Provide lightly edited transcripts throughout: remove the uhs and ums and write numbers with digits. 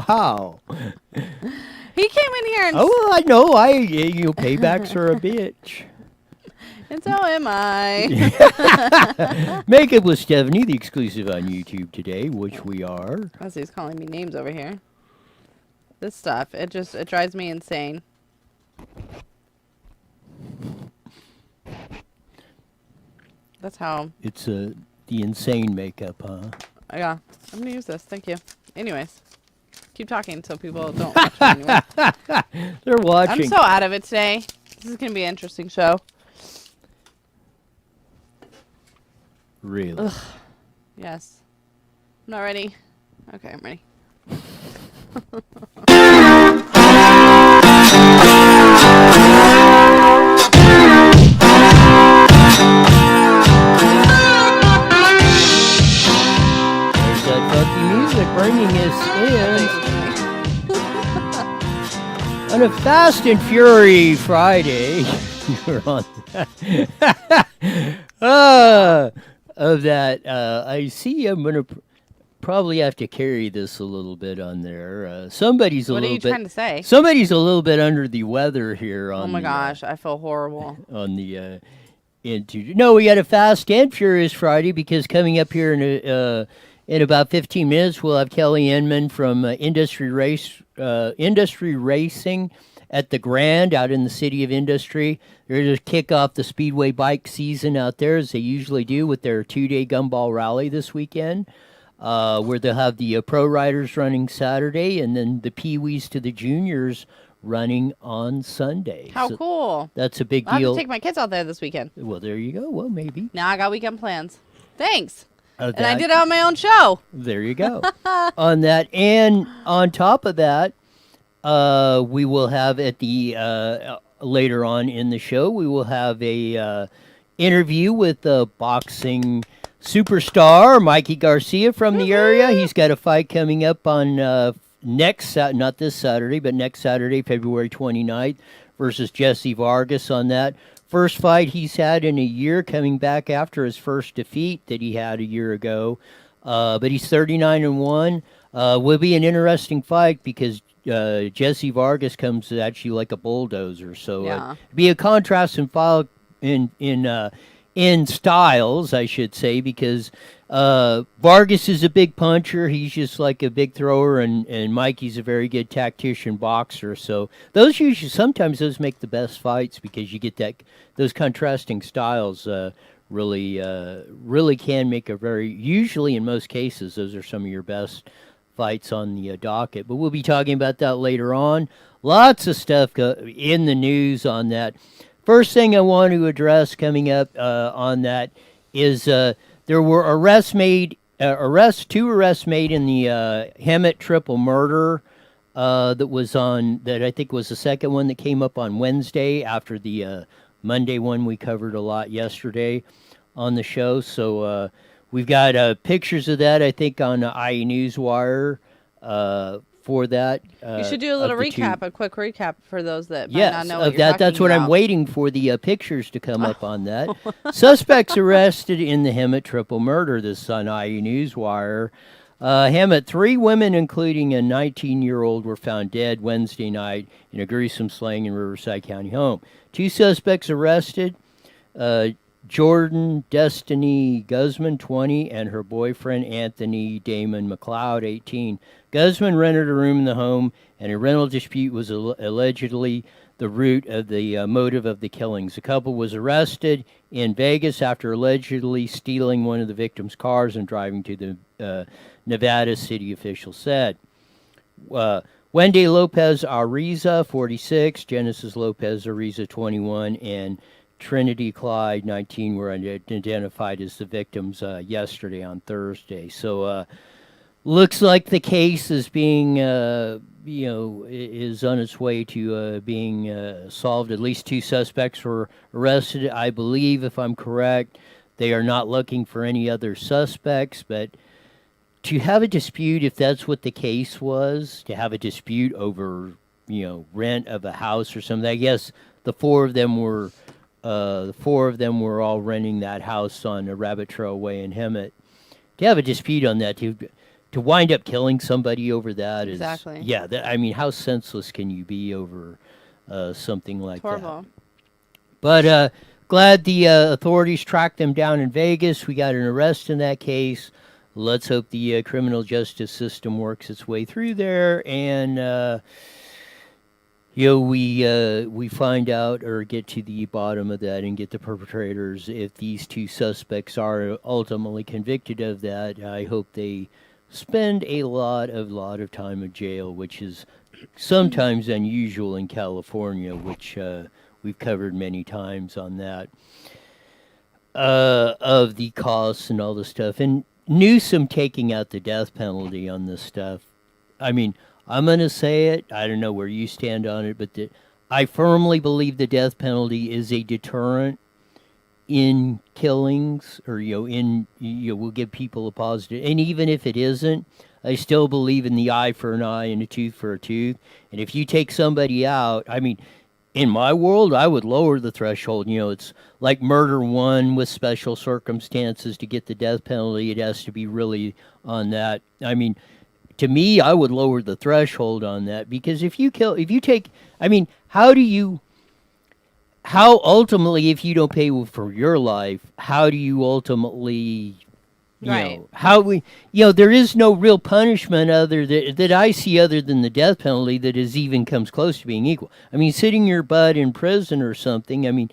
Wow. He came in here and Oh, well, I know. Paybacks are a bitch. and so am I. Makeup with Stephanie, the exclusive on YouTube today, which we are. As he's calling me names over here. This stuff, it drives me insane. That's how. It's the insane makeup, huh? Yeah, I'm gonna use this. Thank you. Anyways, keep talking so people don't watch me anymore. They're watching. I'm so out of it today. This is gonna be an interesting show. Really? Ugh. Yes. I'm not ready. Okay, I'm ready. There's that funky music bringing us in on a Fast and Fury Friday. You're on of that. I see. I'm gonna probably have to carry this a little bit on there. Somebody's a What are little you bit. trying to say? Somebody's a little bit under the weather here. On Oh my gosh, I feel horrible. on the No, we got a Fast and Furious Friday because coming up here in about 15 minutes we'll have Kelly Inman from Industry Racing at the Grand out in the City of Industry. They're to kick off the Speedway bike season out there as they usually do with their 2-day Gumball Rally this weekend. Where they'll have the pro riders running Saturday and then the Pee-wees to the juniors running on Sunday. How cool. That's a big I'll have deal. to take my kids out there this weekend. Well, there you go. Well, maybe. Now I got weekend plans. Thanks. And I That- did it on my own show. There you go. On that. And on top of that, we will have at the later on in the show, we will have a interview with the boxing superstar Mikey Garcia from the area. He's got a fight coming up on not this Saturday, but next Saturday, February 29th, versus Jesse Vargas on that. First fight he's had in a year, coming back after his first defeat that he had a year ago. But he's 39-1. Will be an interesting fight because Jesse Vargas comes at you like a bulldozer. So Yeah. be a contrast in styles, I should say, because Vargas is a big puncher. He's just like a big thrower, and Mikey's a very good tactician boxer. So sometimes those make the best fights because you get those contrasting styles. Really can make usually in most cases, those are some of your best fights on the docket. But we'll be talking about that later on. Lots of stuff in the news on that. First thing I want to address coming up on that is there were two arrests made in the Hemet triple murder that I think was the second one that came up on Wednesday after the Monday one we covered a lot yesterday on the show. So we've got pictures of that, I think, on Newswire for that. You should do a quick recap for those that might yes, not know of what that. you're That's what talking I'm about. waiting for the pictures to come up on that. Suspects arrested in the Hemet triple murder. This on IE Newswire. Hemet, 3 women, including a 19-year-old, were found dead Wednesday night in a gruesome slaying in Riverside County home. 2 suspects arrested. Jordan Destiny Guzman, 20, and her boyfriend Anthony Damon McLeod, 18. Guzman rented a room in the home, and a rental dispute was allegedly the root of the motive of the killings. The couple was arrested in Vegas after allegedly stealing one of the victim's cars and driving to the Nevada, city officials said. Wendy Lopez Ariza, 46, Genesis Lopez Ariza, 21, and Trinity Clyde, 19, were identified as the victims yesterday on Thursday. So looks like the case is being, is on its way to being solved. At least 2 suspects were arrested. I believe, if I'm correct, they are not looking for any other suspects. But to have a dispute, if that's what the case was, to have a dispute over, rent of a house or something, I guess the 4 of them were all renting that house on a Rabbit Trail Way in Hemet. To have a dispute on that, to to wind up killing somebody over that is Exactly. yeah. I mean, how senseless can you be over something like It's horrible. that? But glad the authorities tracked them down in Vegas. We got an arrest in that case. Let's hope the criminal justice system works its way through there, and we find out or get to the bottom of that and get the perpetrators. If these two suspects are ultimately convicted of that, I hope they spend a lot of time in jail, which is sometimes unusual in California, which we've covered many times on that, of the costs and all the stuff. And Newsom taking out the death penalty on this stuff. I mean, I'm going to say it. I don't know where you stand on it, but I firmly believe the death penalty is a deterrent in killings, or will give people a positive. And even if it isn't, I still believe in the eye for an eye and a tooth for a tooth. And if you take somebody out, I mean, in my world, I would lower the threshold. It's like murder one with special circumstances to get the death penalty. It has to be really on that. I mean, to me, I would lower the threshold on that, because if you take, I mean, how ultimately, if you don't pay for your life, how do you ultimately, Right. there is no real punishment that I see other than the death penalty that even comes close to being equal. I mean, sitting your butt in prison or something, I mean.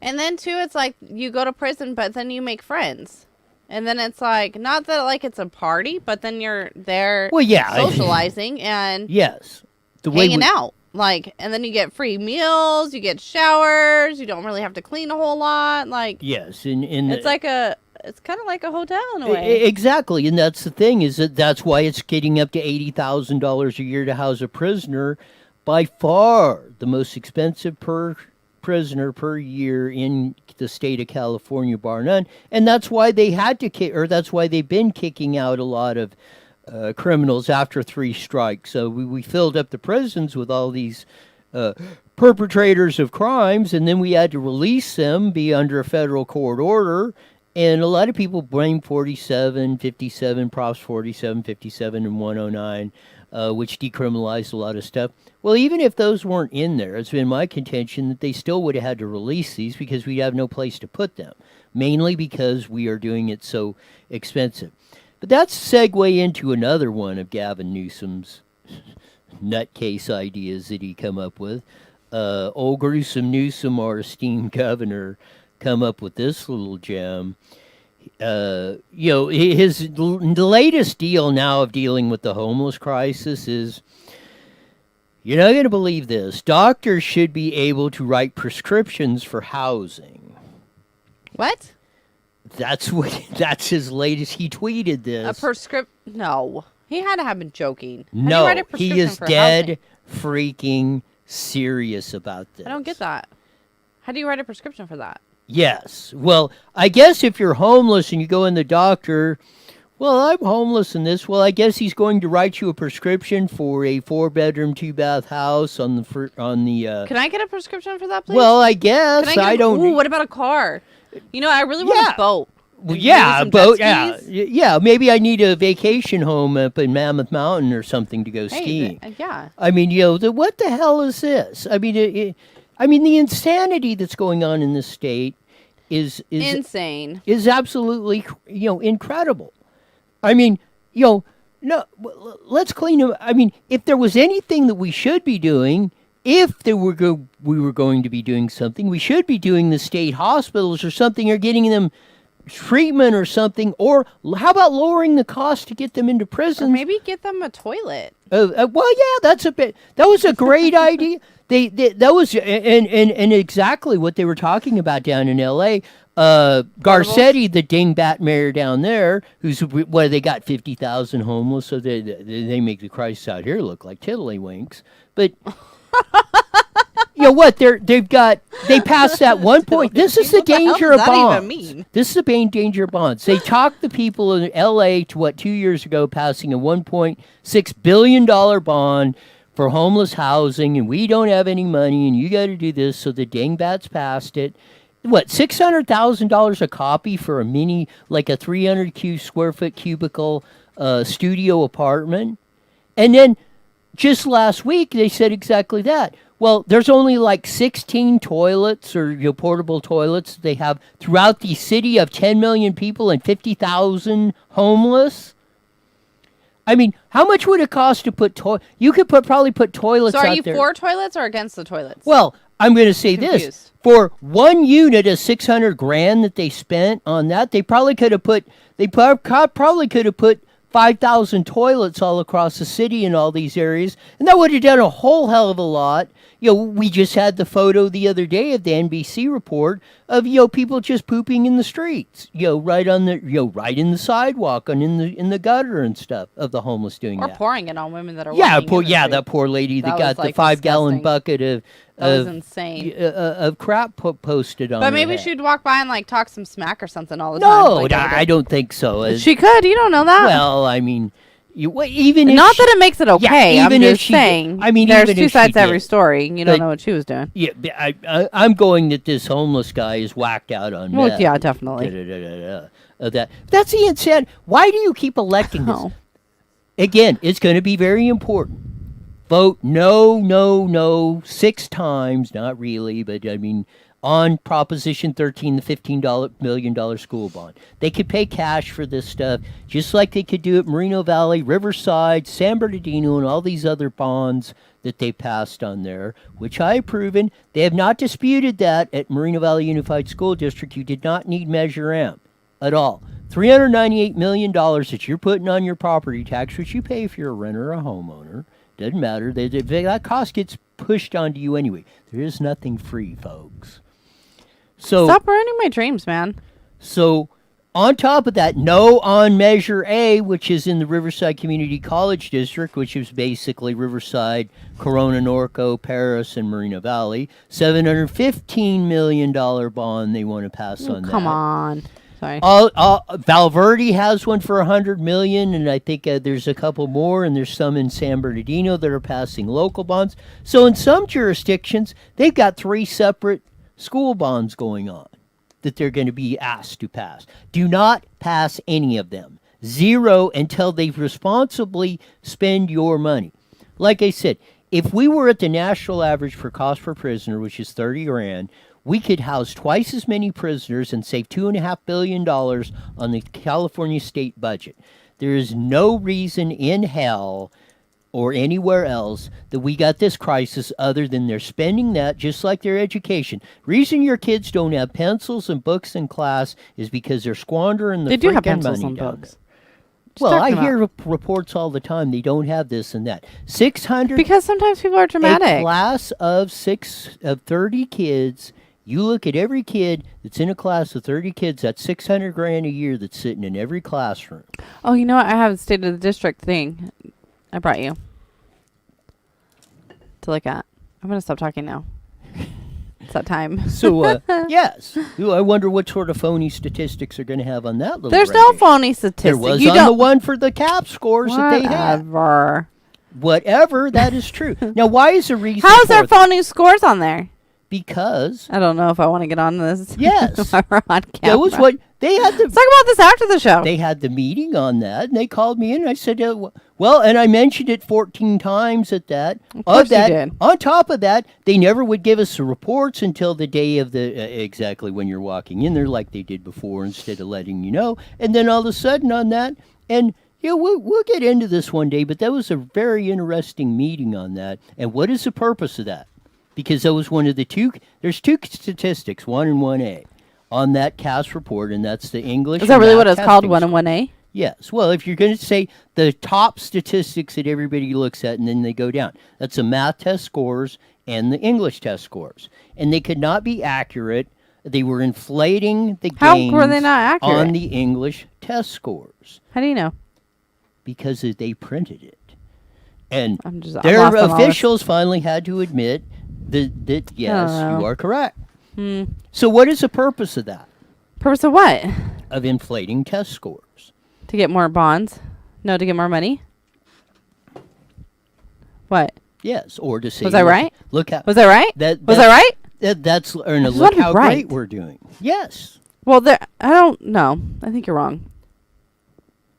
And then too, it's like you go to prison, but then you make friends. And then it's like, not that like it's a party, but then you're there socializing and yes, hanging out. Like, and then you get free meals, you get showers, you don't really have to clean a whole lot. Like, yes, it's kind of like a hotel in a way. Exactly, and that's the thing, is that's why it's getting up to $80,000 a year to house a prisoner. By far the most expensive per prisoner per year in the state of California, bar none. And that's why they had to that's why they've been kicking out a lot of criminals after 3 strikes. So we filled up the prisons with all these perpetrators of crimes, and then we had to release them, be under a federal court order. And a lot of people blame 47, 57, Props 47, 57, and 109, which decriminalized a lot of stuff. Well, even if those weren't in there, it's been my contention that they still would have had to release these, because we'd have no place to put them, mainly because we are doing it so expensive. But that's a segue into another one of Gavin Newsom's nutcase ideas that he come up with. Old Gruesome Newsom, our esteemed governor, come up with this little gem. The latest deal now of dealing with the homeless crisis is, you're not going to believe this, doctors should be able to write prescriptions for housing. What? That's his latest. He tweeted this. A prescription? No. He had to have been joking. No, he is dead freaking serious about this. I don't get that. How do you write a prescription for that? Yes. Well, I guess if you're homeless and you go in the doctor, well, I'm homeless in this. Well, I guess he's going to write you a prescription for a 4-bedroom, 2-bath house on the. Can I get a prescription for that, please? Well, I guess I don't. Ooh, what about a car? I really want a boat. Well, yeah, a boat. Yeah. Maybe I need a vacation home up in Mammoth Mountain or something to go skiing. Yeah. I mean, what the hell is this? I mean, the insanity that's going on in this state is insane. Is absolutely incredible. I mean, no, let's clean them. I mean, if there was anything that we should be doing, if we were going to be doing something, we should be doing the state hospitals or something, or getting them treatment or something. Or how about lowering the cost to get them into prison? Or maybe get them a toilet. Well, yeah, that was a great idea. That was and exactly what they were talking about down in L.A. Garcetti, the dingbat mayor down there, they got 50,000 homeless, so they make the crisis out here look like tiddlywinks. But they passed that one point. This is the danger of bonds. This is the danger of bonds. They talked the people in L.A. to 2 years ago, passing a $1.6 billion bond for homeless housing, and we don't have any money, and you got to do this. So the dingbats passed it. $600,000 a copy for a mini, like a 300 square foot cubicle studio apartment. And then just last week, they said exactly that. Well, there's only like 16 toilets or portable toilets they have throughout the city of 10 million people and 50,000 homeless. I mean, how much would it cost to put You could probably put toilets out there. So are you for toilets or against the toilets? Well, I'm going to say this. For one unit of $600,000 that they spent on that, they probably could have put 5,000 toilets all across the city in all these areas, and that would have done a whole hell of a lot. We just had the photo the other day of the NBC report of people just pooping in the streets, right on the right in the sidewalk and in the gutter and stuff of the homeless doing that. Or pouring it on women that are that poor lady that got the 5-gallon bucket of that was insane. Of crap posted on. But maybe she'd walk by and like talk some smack or something all the time. No, I don't think so. She could. You don't know that. Well, I mean, even not that it makes it okay. Even I'm just saying. I mean, there's two sides to every story. You don't know what she was doing. Yeah, I'm going that this homeless guy is whacked out on meth. Well, yeah, definitely. That's the insanity. Why do you keep electing this? Again, it's going to be very important. Vote no 6 times, not really, but I mean, on Proposition 13, the $15 million school bond. They could pay cash for this stuff, just like they could do at Moreno Valley, Riverside, San Bernardino, and all these other bonds that they passed on there, which I have proven. They have not disputed that at Moreno Valley Unified School District. You did not need Measure M at all. $398 million that you're putting on your property tax, which you pay if you're a renter or a homeowner. Doesn't matter. That cost gets pushed onto you anyway. There is nothing free, folks. So stop ruining my dreams, man. So on top of that, no on Measure A, which is in the Riverside Community College District, which is basically Riverside, Corona Norco, Paris, and Moreno Valley. $715 million bond they want to pass on that. Come on. Sorry. Valverde has one for $100 million, and I think there's a couple more, and there's some in San Bernardino that are passing local bonds. So in some jurisdictions, they've got 3 separate school bonds going on that they're going to be asked to pass. Do not pass any of them. 0 until they responsibly spend your money. Like I said, if we were at the national average for cost per prisoner, which is $30,000, we could house twice as many prisoners and save $2.5 billion on the California state budget. There is no reason in hell or anywhere else that we got this crisis other than they're spending that just like their education. Reason your kids don't have pencils and books in class is because they're squandering the freaking money. They do have pencils and books. Well, I hear reports all the time. They don't have this and that. 600 because sometimes people are dramatic. A class of 30 kids. You look at every kid that's in a class of 30 kids, that's $600,000 a year that's sitting in every classroom. Oh, you know what? I have a state of the district thing I brought you to look at. I'm going to stop talking now. It's that time. So, yes. I wonder what sort of phony statistics are going to have on that little There's no phony statistics. There was on the one for the CAP scores that they had. Whatever, that is true. Now, why is the reason How is there phony scores on there? Because I don't know if I want to get on this. Yes. We're on camera. That was what they had. Let's talk about this after the show. They had the meeting on that, and they called me in, and I said, well, and I mentioned it 14 times at that. Of course you did. On top of that, they never would give us the reports until the day of the, exactly when you're walking in there like they did before instead of letting you know. And then all of a sudden on that, and we'll get into this one day, but that was a very interesting meeting on that. And what is the purpose of that? Because that was one of the there's 2 statistics, 1 and 1A, on that CAS report, and that's the English. Is that really what it's called, 1 and 1A? Yes. Well, if you're going to say the top statistics that everybody looks at, and then they go down, that's the math test scores and the English test scores. And they could not be accurate. They were inflating the gains. How were they not accurate? On the English test scores. How do you know? Because they printed it. And their officials finally had to admit that yes, you are correct. So what is the purpose of that? Purpose of what? Of inflating test scores. To get more bonds? No, to get more money? What? Yes, or to say... Was I right? Look how... Was I right? Was I right? Look how great we're doing. Yes. Well, I don't know. I think you're wrong.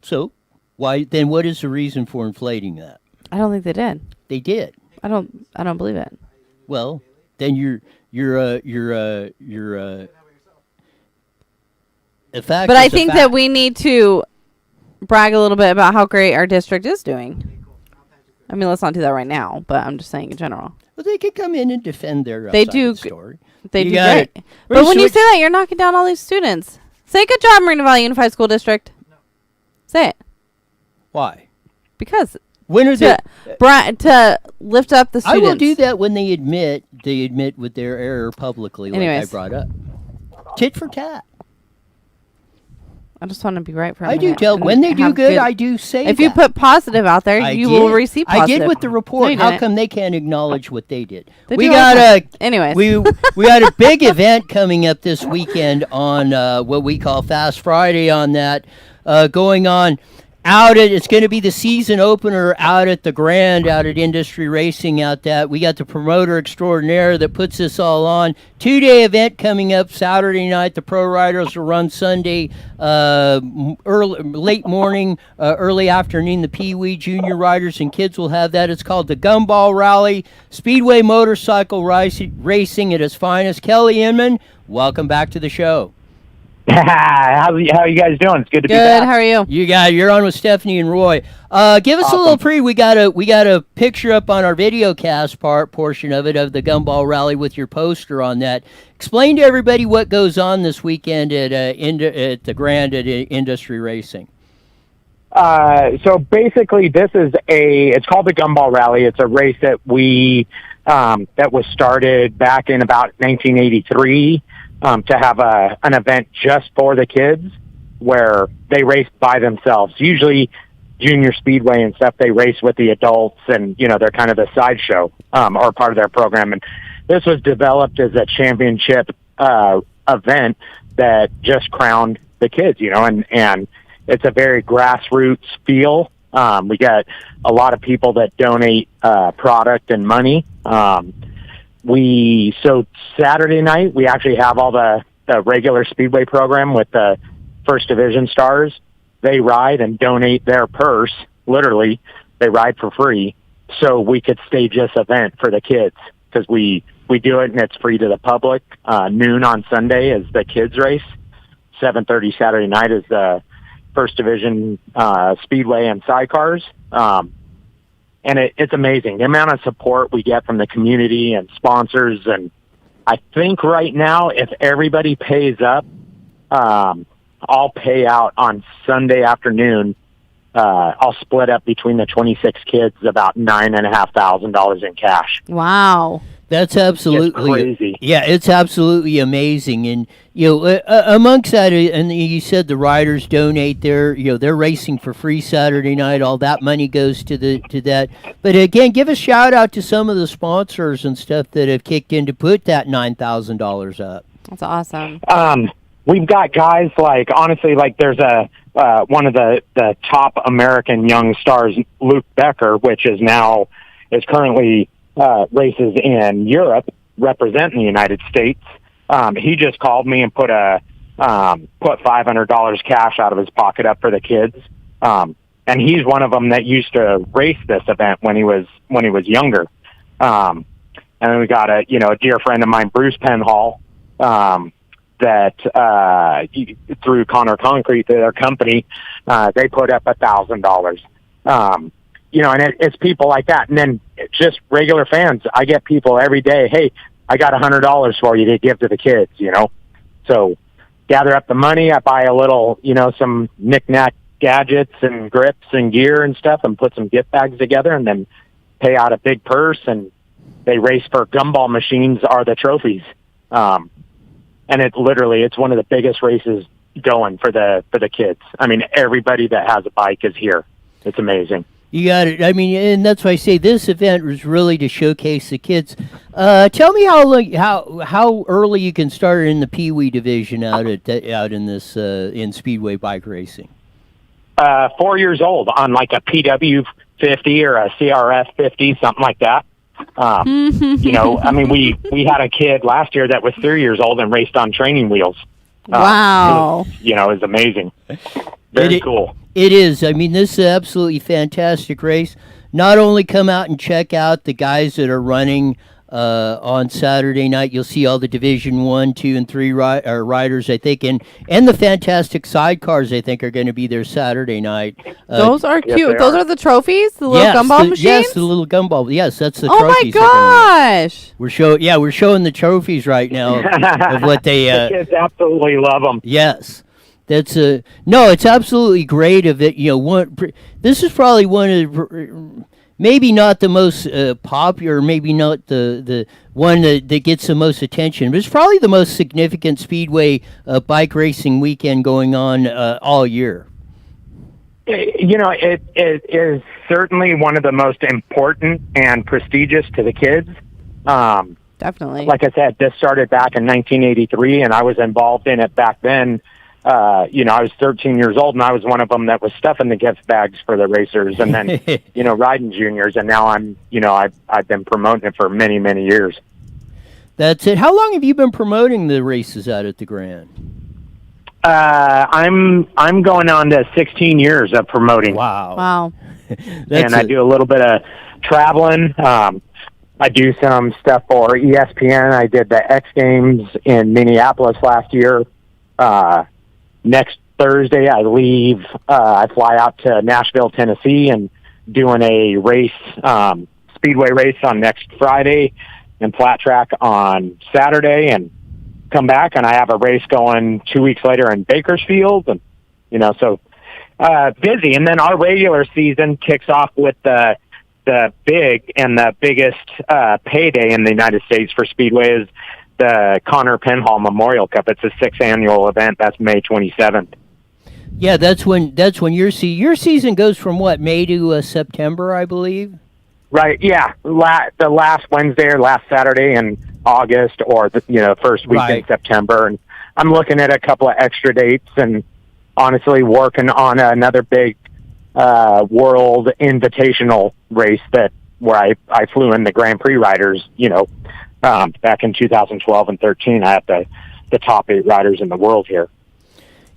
So, Why then? What is the reason for inflating that? I don't think they did. They did. I don't believe it. Well, then you're a fact. But I think that we need to brag a little bit about how great our district is doing. I mean, let's not do that right now, but I'm just saying in general. Well, they could come in and defend their story. They do great. But when you say that, you're knocking down all these students. Say good job, Marina Valley Unified School District. No. Say it. Why? Because when are to lift up the students. I will do that when they admit with their error publicly, like I brought up. Tit for tat. I just want to be right for a I minute. do tell when they do good, I do say if you put positive out there, you will receive positive. I did with the report. No, how come they can't acknowledge what they did? We got we got a big event coming up this weekend on what we call Fast Friday on that going on it's going to be the season opener out at the Grand, out at Industry Racing out that. We got the promoter extraordinaire that puts this all on. 2-day event coming up Saturday night. The pro riders will run Sunday, late morning, early afternoon. The Pee Wee junior riders and kids will have that. It's called the Gumball Rally, Speedway Motorcycle Racing at its finest. Kelly Inman, welcome back to the show. How are you guys doing? It's good to be back. Good. How are you? You're on with Stephanie and Roy. Give us a little pre. We got a picture up on our video cast portion of it of the Gumball Rally with your poster on that. Explain to everybody what goes on this weekend at the Grand at Industry Racing. So basically, it's called the Gumball Rally. It's a race that that was started back in about 1983. To have an event just for the kids where they race by themselves. Usually junior speedway and stuff, they race with the adults and, they're kind of the sideshow or part of their program. And this was developed as a championship event that just crowned the kids, and it's a very grassroots feel. We got a lot of people that donate product and money. So Saturday night, we actually have all the regular speedway program with the first division stars. They ride and donate their purse. Literally, they ride for free so we could stage this event for the kids because we do it and it's free to the public. Noon on Sunday is the kids race. 7:30 Saturday night is the first division speedway and sidecars. And it's amazing, the amount of support we get from the community and sponsors. And I think right now, if everybody pays up, I'll pay out on Sunday afternoon. I'll split up between the 26 kids about $9,500 in cash. Wow. That's absolutely crazy. Yeah, it's absolutely amazing. And amongst that, and you said the riders donate they're racing for free Saturday night. All that money goes to that. But again, give a shout out to some of the sponsors and stuff that have kicked in to put that $9,000 up. That's awesome. We've got guys honestly, there's one of the top American young stars, Luke Becker, which is currently races in Europe representing the United States. He just called me and put $500 cash out of his pocket up for the kids. And he's one of them that used to race this event when he was younger. And then we got a dear friend of mine, Bruce Penhall, that through Connor Concrete, their company, they put up $1,000. And it's people like that. And then just regular fans. I get people every day, hey, I got $100 for you to give to the kids, So gather up the money. I buy a little, some knick-knack gadgets and grips and gear and stuff and put some gift bags together and then pay out a big purse. And they race for gumball machines are the trophies. And it's one of the biggest races going for the kids. I mean, everybody that has a bike is here. It's amazing. You got it. I mean, and that's why I say this event was really to showcase the kids. Tell me how early you can start in the Pee Wee division out in this in speedway bike racing. 4 years old on a PW 50 or a CRF 50, something like that. I mean, we had a kid last year that was 3 years old and raced on training wheels. Wow. It was amazing. Very cool. It is. I mean, this is an absolutely fantastic race. Not only come out and check out the guys that are running on Saturday night, you'll see all the Division 1, 2, and 3 riders, I think, and the fantastic sidecars, I think, are going to be there Saturday night. Those are cute. Yes, Those are the trophies? The little gumball machines? Yes, the little gumball. Yes, that's the trophies. trophies. Oh, my gosh. We're showing the trophies right now of what they... the kids absolutely love them. Yes. That's no, it's absolutely great of it. This is probably one of maybe not the most popular, maybe not the one that gets the most attention, but it's probably the most significant speedway bike racing weekend going on all year. It is certainly one of the most important and prestigious to the kids. Definitely. Like I said, this started back in 1983, and I was involved in it back then. I was 13 years old, and I was one of them that was stuffing the gift bags for the racers, and then, riding juniors, and now I've been promoting it for many, many years. That's it. How long have you been promoting the races out at the Grand? I'm going on to 16 years of promoting. Wow. And I do a little bit of traveling. I do some stuff for ESPN. I did the X Games in Minneapolis last year. Next Thursday, I leave. I fly out to Nashville, Tennessee, and doing a race, speedway race on next Friday, and flat track on Saturday, and come back. And I have a race going 2 weeks later in Bakersfield, and so busy. And then our regular season kicks off with the big and the biggest payday in the United States for speedway is the Connor Penhall Memorial Cup. It's a 6th annual event. That's May 27th. Yeah, that's when your season goes from what, May to September, I believe. Right. Yeah, the last Wednesday or last Saturday in August, or the first week in September. And I'm looking at a couple of extra dates, and honestly working on another big world invitational race where I flew in the Grand Prix riders. Back in 2012 and 13, I had the top 8 riders in the world here.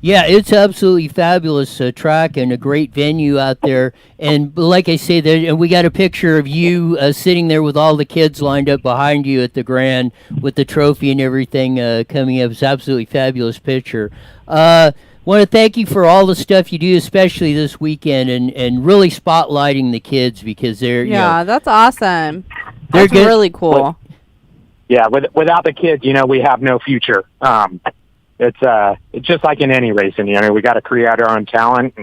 Yeah, it's absolutely fabulous track and a great venue out there. And like I say, and we got a picture of you sitting there with all the kids lined up behind you at the Grand with the trophy and everything coming up. It's absolutely fabulous picture. Want to thank you for all the stuff you do, especially this weekend, and really spotlighting the kids, because they're that's awesome. That's really cool. Yeah, without the kids, we have no future. It's just like in any racing, we got to create our own talent,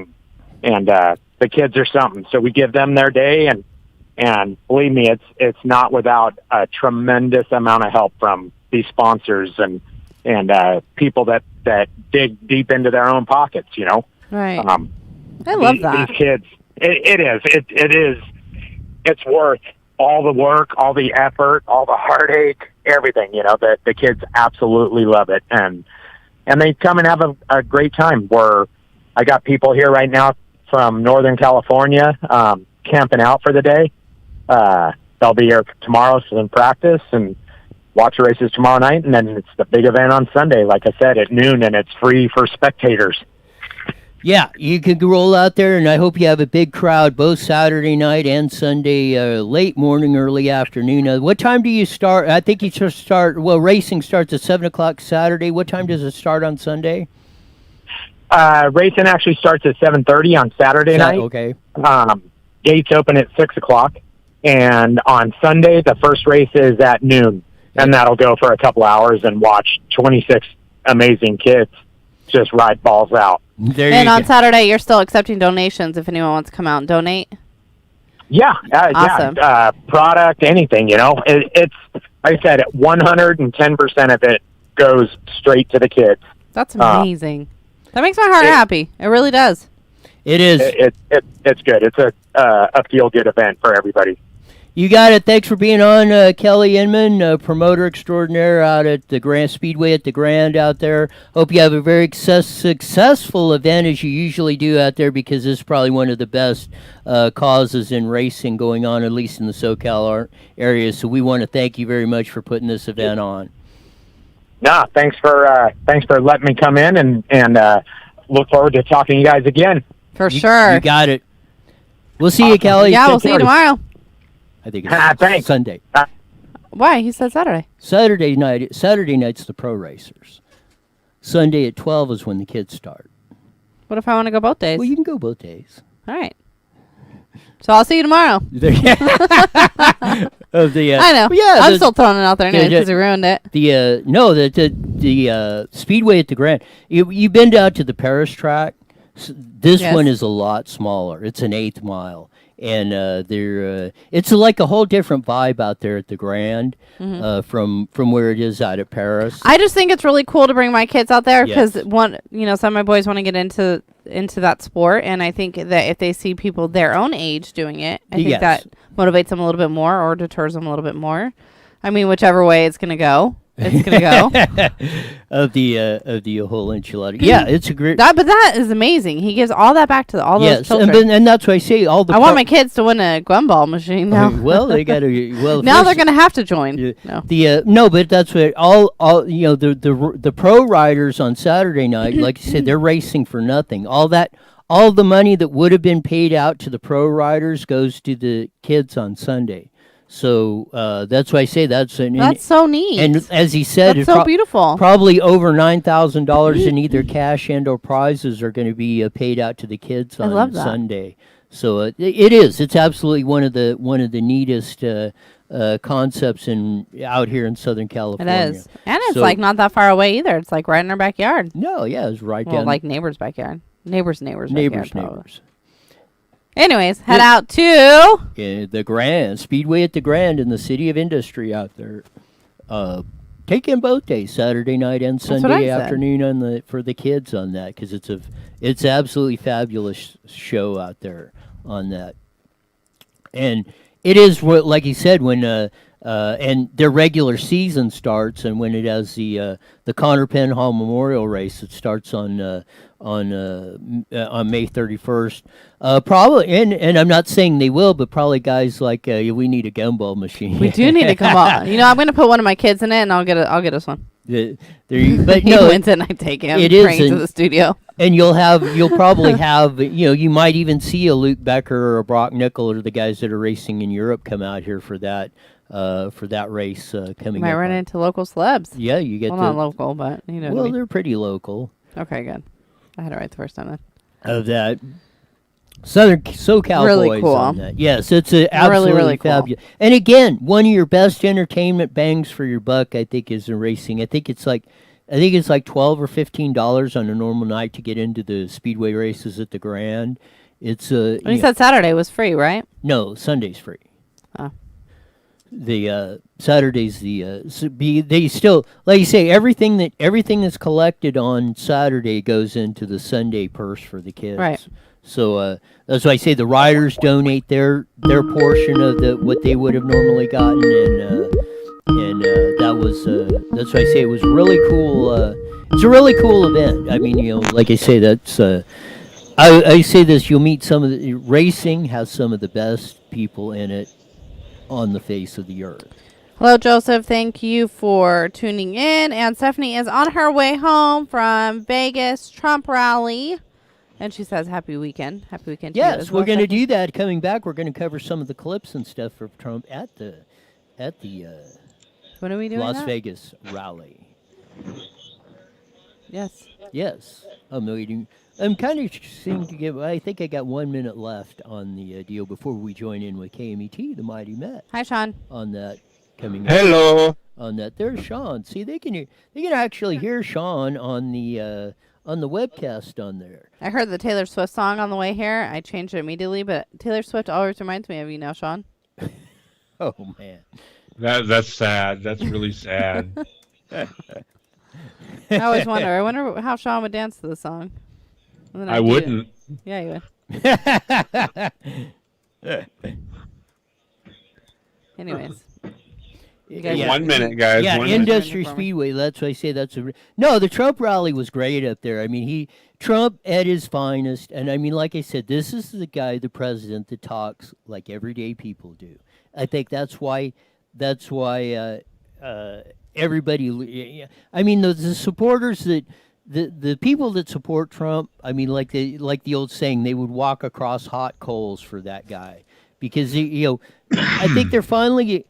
and the kids are something. So we give them their day, and believe me, it's not without a tremendous amount of help from these sponsors and people that dig deep into their own pockets. Right. I love that. These kids, it's worth all the work, all the effort, all the heartache, everything. The kids absolutely love it, and they come and have a great time. I got people here right now from Northern California camping out for the day. They'll be here tomorrow in practice and watch the races tomorrow night, and then it's the big event on Sunday, like I said, at noon, and it's free for spectators. Yeah, you can roll out there, and I hope you have a big crowd both Saturday night and Sunday, late morning, early afternoon. What time do you start? I think you start, racing starts at 7 o'clock Saturday. What time does it start on Sunday? Racing actually starts at 7:30 on Saturday night. Okay. Gates open at 6 o'clock, and on Sunday, the first race is at noon, and that'll go for a couple hours and watch 26 amazing kids just ride balls out. And on Saturday, you're still accepting donations if anyone wants to come out and donate? Yeah. Awesome. Yeah. Product, anything, It's, like I said, 110% of it goes straight to the kids. That's amazing. That makes my heart happy. It really does. It is. It's good. It's a feel-good event for everybody. You got it. Thanks for being on, Kelly Inman, promoter extraordinaire out at the Grand Speedway at the Grand out there. Hope you have a very successful event, as you usually do out there, because this is probably one of the best causes in racing going on, at least in the SoCal area. So we want to thank you very much for putting this event on. Thanks for letting me come in, and look forward to talking to you guys again. For sure. You got it. We'll see you, Kelly. Yeah, we'll see you tomorrow. I think it's Sunday. Why? He said Saturday. Saturday night's the pro racers. Sunday at 12 is when the kids start. What if I want to go both days? Well, you can go both days. All right. So I'll see you tomorrow. I know. Yeah, I'm still throwing it out there because he ruined it. The Speedway at the Grand. You've been down to the Paris track. This one is a lot smaller. It's an 1/8 mile, and it's like a whole different vibe out there at the Grand from where it is out at Paris. I just think it's really cool to bring my kids out there because some of my boys want to get into that sport, and I think that if they see people their own age doing it, I think that motivates them a little bit more or deters them a little bit more. I mean, whichever way it's gonna go. It's gonna go of the whole enchilada. Yeah, it's a great. But that is amazing. He gives all that back to all those children. And that's why I say all the. I want my kids to win a gumball machine now. Well, they got to. Well, now they're gonna have to join. But that's what all the pro riders on Saturday night, like you said, they're racing for nothing. All the money that would have been paid out to the pro riders goes to the kids on Sunday. So that's why I say that's so neat. And as he said, it's so beautiful. Probably over $9,000 in either cash and or prizes are going to be paid out to the kids on Sunday. So it is. It's absolutely one of the neatest concepts out here in Southern California. It is, and it's like not that far away either. It's like right in our backyard. No, yeah, it's right down. Like neighbor's backyard. Neighbors. Neighbors. Anyways, head out to the Grand Speedway at the Grand in the City of Industry out there. Take in both days, Saturday night and Sunday afternoon for the kids on that because it's absolutely fabulous show out there on that. And it is like he said when and their regular season starts, and when it has the Connor Penhall Memorial Race, it starts on May 31st. Probably, and I'm not saying they will, but probably guys like we need a gumball machine. We do need a gumball. I'm going to put one of my kids in it, and I'll get us one. But he wins it, and I take him. It is to the studio. And you'll probably have, you might even see a Luke Becker or a Brock Nickel or the guys that are racing in Europe come out here for that race coming up. Might run into local celebs. Yeah, you get not local, but Well, they're pretty local. Okay, good. I had it right the first time then. Of that Southern SoCal really boys cool. on that. Yes, it's absolutely really fabulous. Cool. And again, one of your best entertainment bangs for your buck, I think, is in racing. I think it's like $12 or $15 on a normal night to get into the speedway races at the Grand. It's you said Saturday was free, right? No, Sunday's free. Oh. The Saturday's they still, like you say, everything that's collected on Saturday goes into the Sunday purse for the kids. Right. So that's why I say the riders donate their portion of what they would have normally gotten, and that's why I say it was really cool. It's a really cool event. I mean, like I say, that's I say this. You'll meet some of the racing has some of the best people in it on the face of the earth. Hello, Joseph. Thank you for tuning in. And Stephanie is on her way home from Vegas Trump rally. And she says, happy weekend. Happy weekend to you as well, we're going to do that. Coming back, we're going to cover some of the clips and stuff for Trump at the when are we doing Las Vegas rally. Yes. I'm kind of seeming to give. I think I got 1 minute left on the deal before we join in with KMET, the Mighty Met. Hi, Sean. On that coming. Hello. On that, there's Sean. See, they can actually hear Sean on the webcast on there. I heard the Taylor Swift song on the way here. I changed it immediately, but Taylor Swift always reminds me of you now, Sean. Oh man, that's sad. That's really sad. I always wonder. I wonder how Sean would dance to the song. I wouldn't. Yeah, you would. Anyways. You guys 1 minute, guys. Yeah, 1 Industry minute. Speedway. That's why I say no. The Trump rally was great up there. I mean, Trump at his finest, and I mean, like I said, this is the guy, the president, that talks like everyday people do. I think that's why everybody. I mean, the supporters the people that support Trump, I mean, like the old saying, they would walk across hot coals for that guy, because I think they're finally.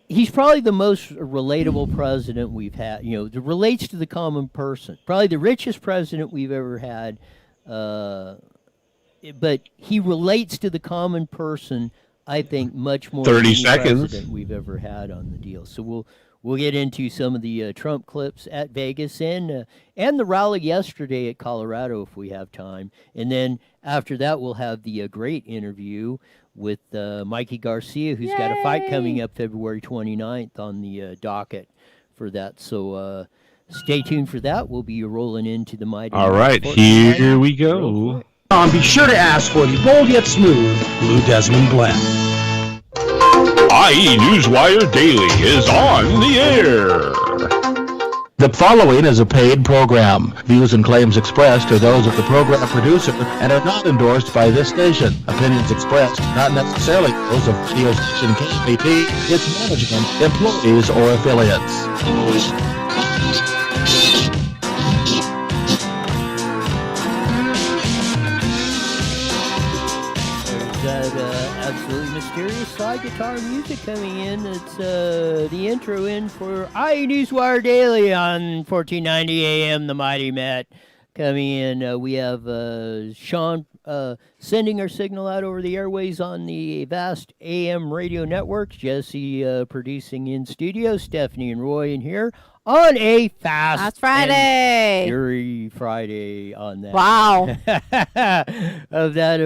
He's probably the most relatable president we've had. That relates to the common person. Probably the richest president we've ever had. But he relates to the common person, I think, much more 30 than any seconds. president we've ever had on the deal. So we'll get into some of the Trump clips at Vegas and the rally yesterday at Colorado if we have time. And then after that, we'll have the great interview with MIKEY GARACIA, who's got a fight coming up February 29th on the docket for that. So stay tuned for that. We'll be rolling into the Mighty. All right, here we go. Be sure to ask for the bold yet smooth Blue Desmond blend. IE Newswire Daily is on the air. The following is a paid program. Views and claims expressed are those of the program producer and are not endorsed by this station. Opinions expressed not necessarily those of radio station KPP, its management, employees, or affiliates. Absolutely mysterious slide guitar music coming in. It's the intro in for IE Newswire Daily on 1490 AM, the Mighty Matt coming in. We have Sean sending our signal out over the airways on the vast AM radio networks. Jesse producing in studio. Stephanie and Roy in here on a fast Friday. Fury Friday on that. Wow. Of that,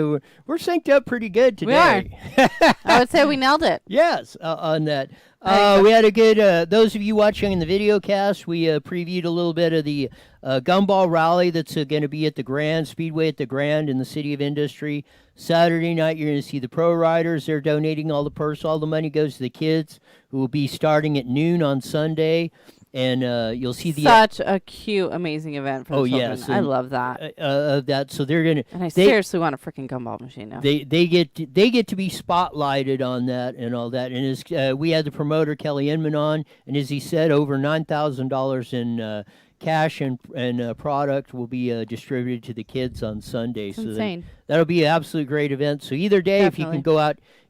we're synced up pretty good today. We are. I would say we nailed it. Yes, on that. We had a good, those of you watching in the video cast, we previewed a little bit of the Gumball rally that's going to be at the Grand, Speedway at the Grand in the City of Industry. Saturday night, you're going to see the pro riders. They're donating all the purse. All the money goes to the kids, who will be starting at noon on Sunday. And you'll see such a cute, amazing event for the children. Yes, I love that. That so they're gonna. And I seriously want a freaking gumball machine now. They get to be spotlighted on that and all that. And as we had the promoter Kelly Inman on, and as he said, over $9,000 in cash and product will be distributed to the kids on Sunday. That's insane. That'll be an absolute great event. So either day, Definitely. if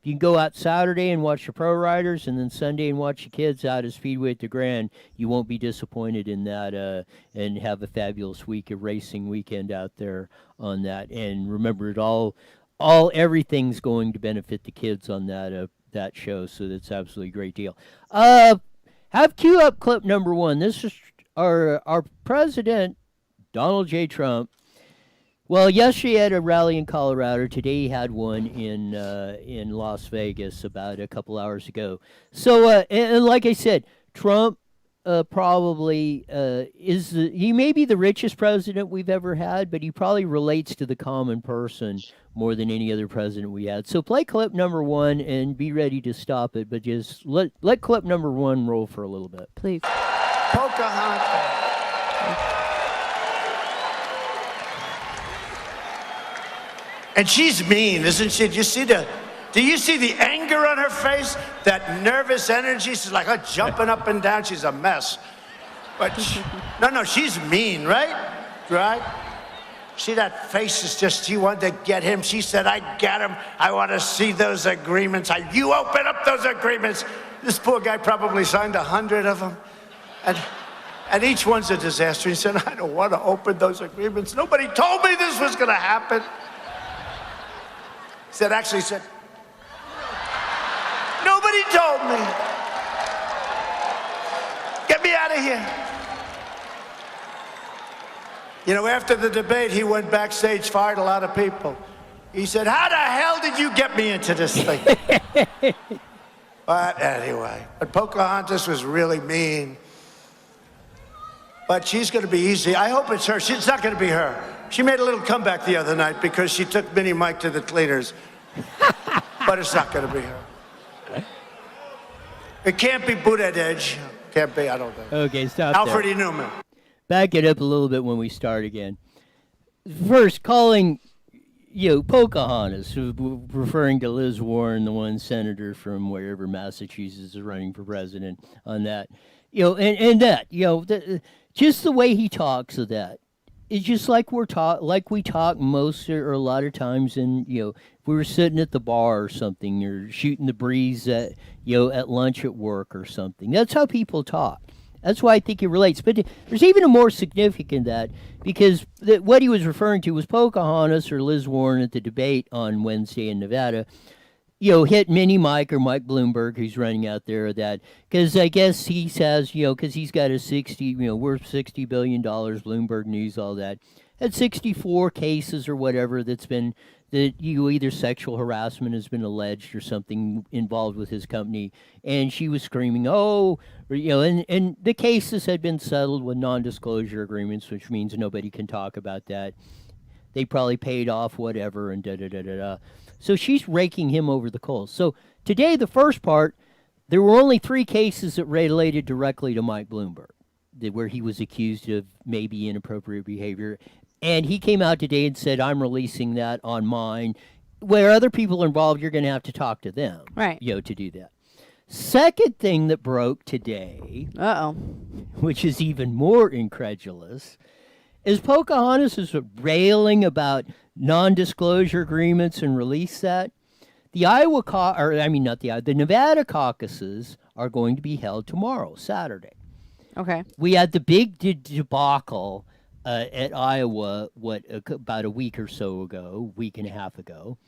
you can go out Saturday and watch the pro riders, and then Sunday and watch the kids out at Speedway at the Grand. You won't be disappointed in that, and have a fabulous week, a racing weekend out there on that. And remember, everything's going to benefit the kids on that show. So that's absolutely a great deal. Have cue up clip number one. This is our president, Donald J. Trump. Well, yesterday he had a rally in Colorado. Today he had one in Las Vegas about a couple hours ago. So, and like I said, Trump probably he may be the richest president we've ever had, but he probably relates to the common person more than any other president we had. So play clip number one and be ready to stop it, but just let clip number one roll for a little bit. Please. Pocahontas. And she's mean, isn't she? Do you see the anger on her face? That nervous energy? She's like jumping up and down. She's a mess. But no, she's mean, right? Right? See, that face is just, she wanted to get him. She said, I got him. I want to see those agreements. You open up those agreements. This poor guy probably signed 100 of them. And each one's a disaster. He said, I don't want to open those agreements. Nobody told me this was going to happen. He said, nobody told me. Get me out of here. You know, after the debate, he went backstage, fired a lot of people. He said, how the hell did you get me into this thing? But anyway, Pocahontas was really mean. But she's going to be easy. I hope it's her. It's not going to be her. She made a little comeback the other night because she took Mini Mike to the cleaners. But it's not going to be her. It can't be Buttigieg. Can't be, I don't think. Okay, stop Alfred there. E. Newman. Back it up a little bit when we start again. First, calling, Pocahontas, referring to Liz Warren, the one senator from wherever Massachusetts is running for president on that. And that, just the way he talks of that. it's just like we talk most or a lot of times, and if we were sitting at the bar or something, or shooting the breeze at at lunch at work or something. That's how people talk. That's why I think it relates. But there's even a more significant that, because what he was referring to was Pocahontas or Liz Warren at the debate on Wednesday in Nevada. Hit Mini Mike or Mike Bloomberg, who's running out there, that because I guess he says, because he's got worth $60 billion, Bloomberg News, all that, had 64 cases or whatever that either sexual harassment has been alleged or something involved with his company, and she was screaming, and the cases had been settled with non-disclosure agreements, which means nobody can talk about that. They probably paid off whatever and da-da-da-da-da. So she's raking him over the coals. So today, the first part, there were only 3 cases that related directly to Mike Bloomberg, where he was accused of maybe inappropriate behavior. And he came out today and said, I'm releasing that on mine. Where other people are involved, you're going to have to talk to them, right? To do that. Second thing that broke today, which is even more incredulous, is Pocahontas is railing about non-disclosure agreements and release that. The the Nevada caucuses are going to be held tomorrow, Saturday. Okay. We had the big debacle at Iowa, about a week or so ago, week and a half ago.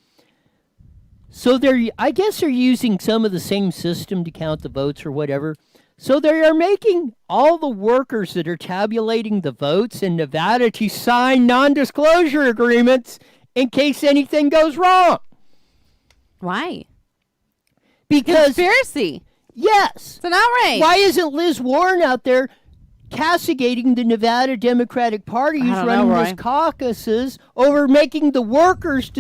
So I guess they're using some of the same system to count the votes or whatever. So they are making all the workers that are tabulating the votes in Nevada to sign non-disclosure agreements in case anything goes wrong. Why? Because conspiracy. Yes. It's an outrage. Why isn't Liz Warren out there castigating the Nevada Democratic Party who's running these caucuses over making the workers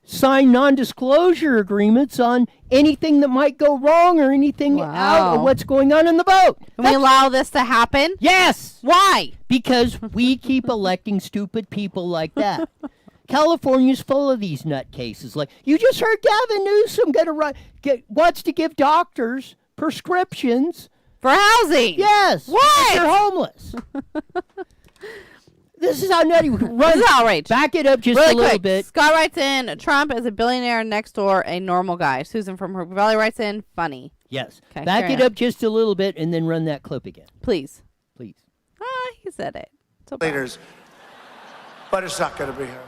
sign non-disclosure agreements on anything that might go wrong or anything out of what's going on in the vote? Can we allow this to happen? Yes. Why? Because we keep electing stupid people like that. California's full of these nutcases. Like, you just heard Gavin Newsom wants to give doctors prescriptions for housing. Yes. What? They're homeless. This is how nutty we can run. This is outrage. Back it up just really a little quick. bit. Scott writes in, Trump is a billionaire next door, a normal guy. Susan from Hope Valley writes in, funny. Yes. Okay, back it up just a little bit and then run that clip again. Please. Please. He said it. Leaders. But it's not going to be her.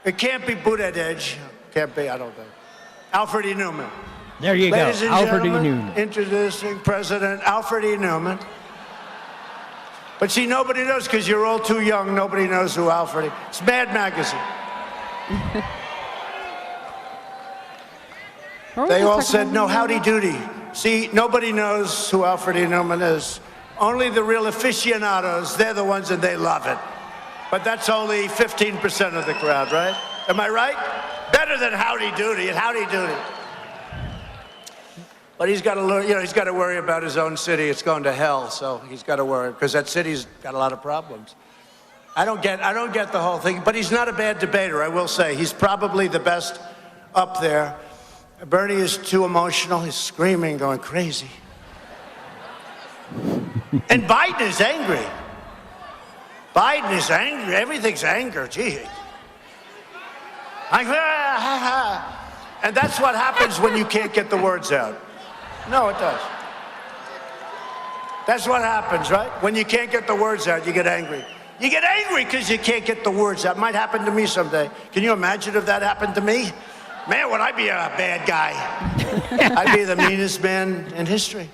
It can't be Buttigieg. Can't be, I don't think. Alfred E. Newman. There you Ladies go. and Alfred E. gentlemen, Newman. Introducing President Alfred E. Newman. But see, nobody knows because you're all too young. Nobody knows who Alfred E. It's Mad Magazine. They all said, no, howdy doody. See, nobody knows who Alfred E. Newman is. Only the real aficionados, they're the ones and they love it. But that's only 15% of the crowd, right? Am I right? Better than howdy doody and howdy doody. But he's got to learn, he's got to worry about his own city. It's going to hell, so he's got to worry because that city's got a lot of problems. I don't get the whole thing, but he's not a bad debater, I will say. He's probably the best up there. Bernie is too emotional. He's screaming, going crazy. And Biden is angry. Biden is angry. Everything's anger. Gee. And that's what happens when you can't get the words out. No, it does. That's what happens, right? When you can't get the words out, you get angry. You get angry because you can't get the words out. It might happen to me someday. Can you imagine if that happened to me? Man, would I be a bad guy? I'd be the meanest man in history.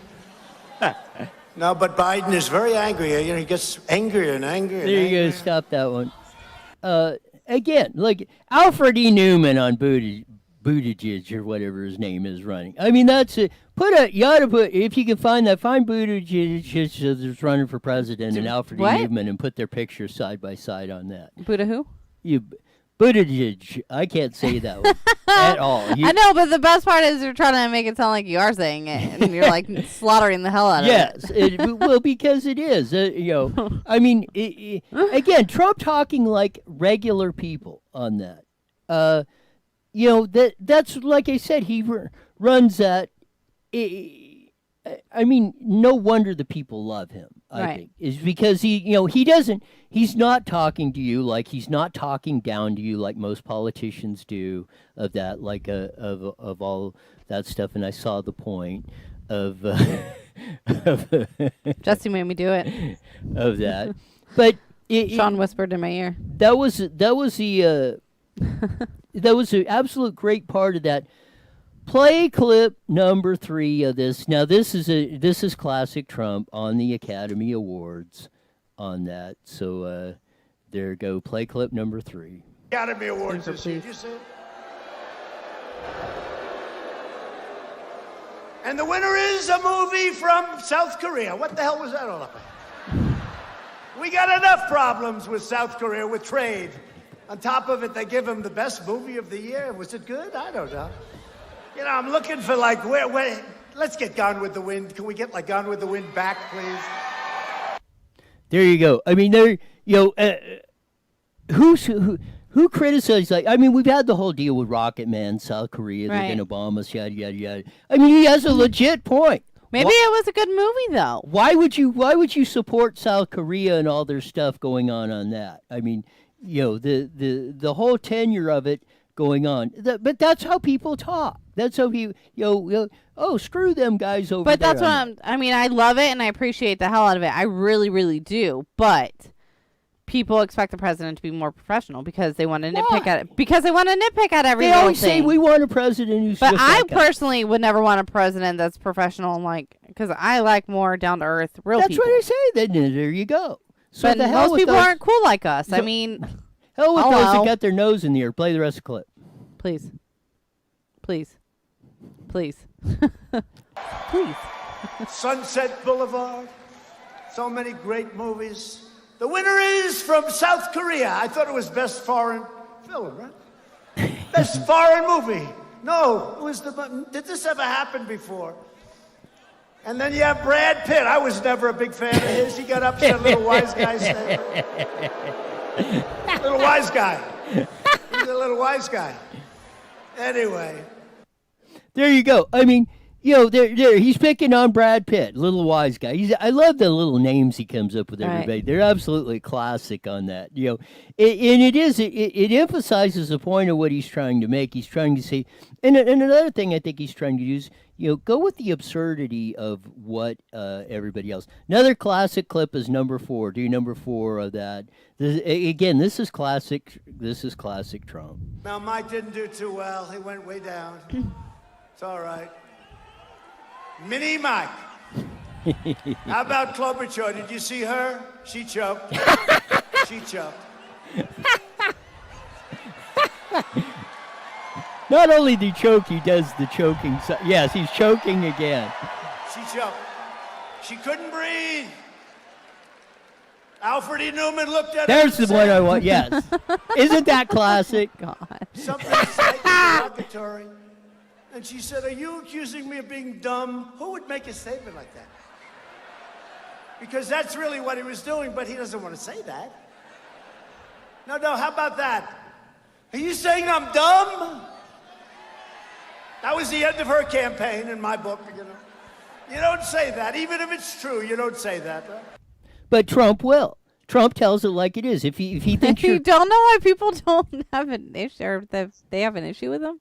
No, but Biden is very angry. He gets angrier and angrier. There you go. Stop that one. Again, like Alfred E. Newman on Buttigieg or whatever his name is running. I mean, that's it. You ought to put, if you can find that, find Buttigieg that's running for president and Alfred E. Newman and put their pictures side by side on that. Buddha who? Buttigieg. I can't say that one at all. I know, but the best part is you're trying to make it sound like you are saying it, and you're like slaughtering the hell out of it. Yes, well, because it is. I mean, again, Trump talking like regular people on that. That's like I said. He runs that. I mean, no wonder the people love him. I think is because he's not talking to you like he's not talking down to you like most politicians do of that, like of all that stuff. And I saw the point of Jesse made me do it. Of that, but Sean whispered in my ear. That was the an absolute great part of that. Play clip number 3 of this. Now this is classic Trump on the Academy Awards on that. So there you go. Play clip number 3. Academy Awards this year. Did you see it? And the winner is a movie from South Korea. What the hell was that all about? We got enough problems with South Korea with trade. On top of it, they give him the best movie of the year. Was it good? I don't know. You know, I'm looking for like where let's get Gone with the Wind. Can we get like Gone with the Wind back, please? There you go. I mean, who criticized? Like, I mean, we've had the whole deal with Rocket Man, South Korea. They're going to bomb us, yada yada yada. I mean, he has a legit point. Maybe it was a good movie though. Why would you support South Korea and all their stuff going on that? I mean, the whole tenure of it going on. But that's how people talk. That's how screw them guys over there. But that's what I love it and I appreciate the hell out of it. I really, really do. But people expect the president to be more professional because they want to nitpick at it. Because they want to nitpick at every little thing. They always say we want a president who's. But just I like personally would never want a president that's professional, because I like more down to earth, real that's people. That's what I say. Then there you go. So but most people aren't cool like us. I mean, hell with those that got their nose in the air. Play the rest of the clip. Please. Please. Sunset Boulevard. So many great movies. The winner is from South Korea. I thought it was best foreign film, right? Best foreign movie. No, it was did this ever happen before? And then you have Brad Pitt. I was never a big fan of his. He got upset, little wise guy said. Little wise guy. He's a little wise guy. Anyway. There you go. I mean, there he's picking on Brad Pitt, little wise guy. I love the little names he comes up with everybody. Right. They're absolutely classic on that. And it emphasizes the point of what he's trying to make. He's trying to say, and another thing I think he's trying to do is, go with the absurdity of what everybody else. Another classic clip is number 4. Do number 4 of that. This is classic. This is classic Trump. Now Mike didn't do too well. He went way down. It's all right. Mini Mike. How about Klobuchar? Did you see her? She choked. She choked. Not only the choke, he does the choking. Yes, he's choking again. She choked. She couldn't breathe. Alfred E. Newman looked at her. There's the one I want. Yes. Isn't that classic? God. Something slightly derogatory. And she said, "Are you accusing me of being dumb?" Who would make a statement like that? Because that's really what he was doing, but he doesn't want to say that. No, how about that? Are you saying I'm dumb? That was the end of her campaign in my book, You don't say that. Even if it's true, you don't say that. Huh? But Trump will. Trump tells it like it is. If he thinks you don't know why people don't have an issue, or if they have an issue with him.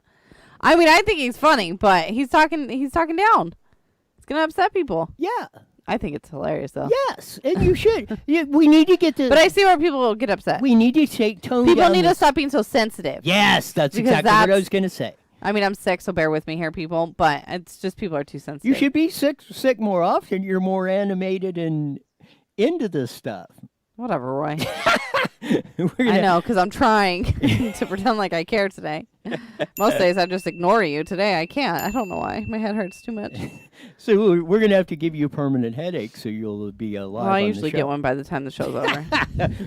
I mean, I think he's funny, but he's talking down. It's gonna upset people. Yeah. I think it's hilarious, though. Yes, and you should. We need to get to. But I see where people will get upset. We need to take tone people down. People need to stop being so sensitive. Yes, that's exactly what I was going to say. I mean, I'm sick, so bear with me here, people. But it's just people are too sensitive. You should be sick more often. You're more animated and into this stuff. Whatever, Roy. I know, because I'm trying to pretend like I care today. Most days I just ignore you. Today I can't. I don't know why. My head hurts too much. So we're going to have to give you a permanent headache so you'll be alive. Well, I usually get one by the time the show's over.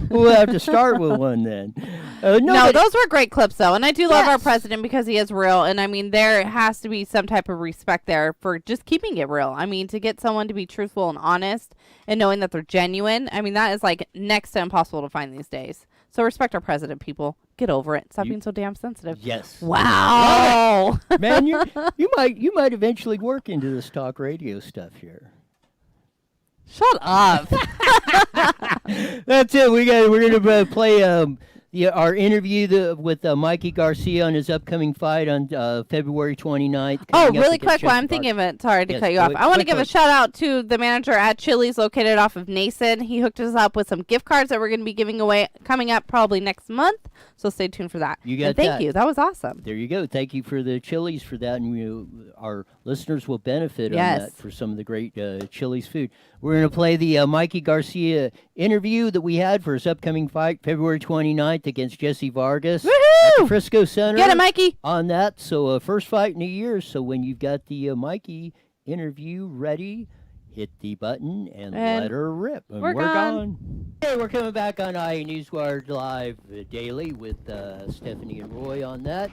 We'll have to start with one then. No, those were great clips, though. And I do love our president because he is real. And, I mean, there has to be some type of respect there for just keeping it real. I mean, to get someone to be truthful and honest and knowing that they're genuine, I mean, that is, like, next to impossible to find these days. So respect our president, people. Get over it. Stop being so damn sensitive. Yes. Wow. Man, you might eventually work into this talk radio stuff here. Shut up. That's it. We're gonna play our interview with Mikey Garcia on his upcoming fight on February 29th. Oh, really quick while I'm thinking of it. Sorry to cut you off. I want to give a shout out to the manager at Chili's located off of Nason. He hooked us up with some gift cards that we're going to be giving away coming up probably next month. So stay tuned for that. Thank you. That was awesome. There you go. Thank you for the Chili's for that. And our listeners will benefit on that for some of the great Chili's food. We're going to play the Mikey Garcia interview that we had for his upcoming fight, February 29th against Jesse Vargas at the Frisco Center. Get it, Mikey. On that. So first fight in a year. So when you've got the Mikey interview ready, hit the button and let her rip. And we're gone. Hey, we're coming back on Newswire Live daily with Stephanie and Roy on that.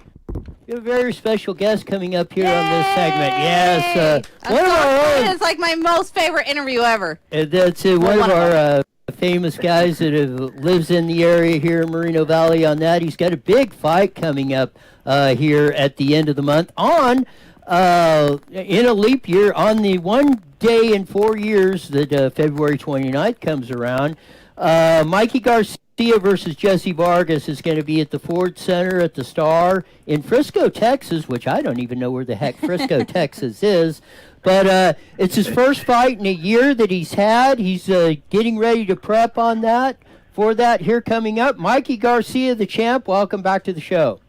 We have a very special guest coming up here on this segment. Yes. It's like my most favorite interview ever. That's one of our famous guys that lives in the area here in Moreno Valley on that. He's got a big fight coming up here at the end of the month on in a leap year on the 1 day in 4 years that February 29th comes around. Mikey Garcia versus Jesse Vargas is going to be at the Ford Center at the Star in Frisco, Texas, which I don't even know where the heck Frisco, Texas is. But it's his first fight in a year that he's had. He's getting ready to prep on that. For that, here coming up, Mikey Garcia, the champ. Welcome back to the show.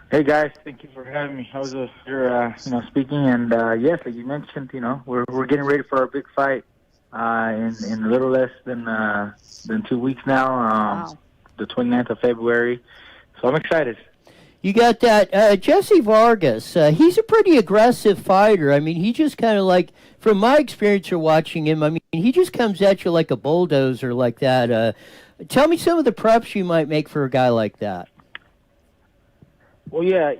Hey guys, thank you for having me. I was here, speaking, and yes, like you mentioned, we're getting ready for our big fight in a little less than 2 weeks now. The 29th of February. So I'm excited. You got that Jesse Vargas. He's a pretty aggressive fighter. I mean, he just kind of like, from my experience of watching him, I mean, he just comes at you like a bulldozer like that. Tell me some of the preps you might make for a guy like that. Well, yeah,